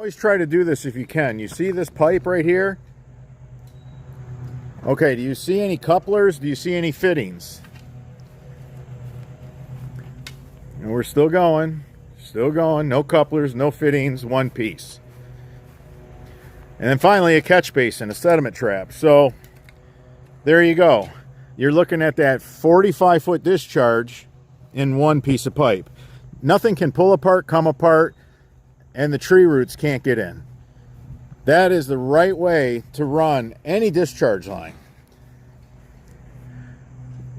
Always try to do this if you can. You see this pipe right here? Okay, do you see any couplers? Do you see any fittings? And we're still going. No couplers, no fittings, one piece. And then finally a catch basin, a sediment trap. So there you go. You're looking at that 45-foot discharge in one piece of pipe. Nothing can pull apart, come apart, and the tree roots can't get in. That is the right way to run any discharge line.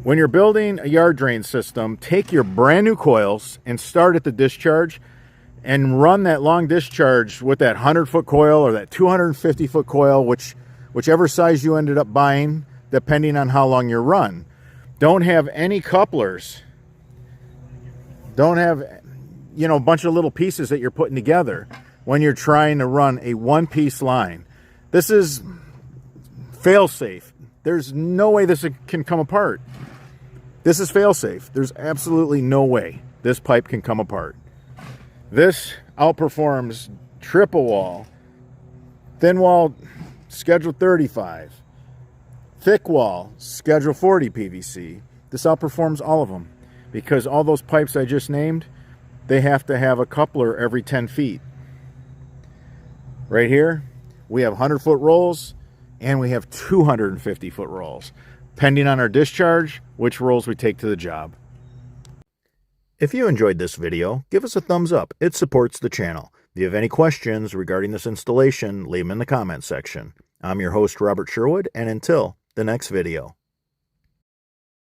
When you're building a yard drain system, take your brand new coils and start at the discharge and run that long discharge with that 100-foot coil or that 250-foot coil, whichever size you ended up buying, depending on how long you're run. Don't have any couplers. Don't have, a bunch of little pieces that you're putting together when you're trying to run a one-piece line. This is fail-safe. There's no way this can come apart. This is fail-safe. There's absolutely no way this pipe can come apart. This outperforms triple wall, thin wall, schedule 35, thick wall, schedule 40 PVC. This outperforms all of them because all those pipes I just named, they have to have a coupler every 10 feet. Right here, we have 100-foot rolls and we have 250-foot rolls, depending on our discharge, which rolls we take to the job. If you enjoyed this video, give us a thumbs up. It supports the channel. If you have any questions regarding this installation, leave them in the comments section. I'm your host, Robert Sherwood, and until the next video.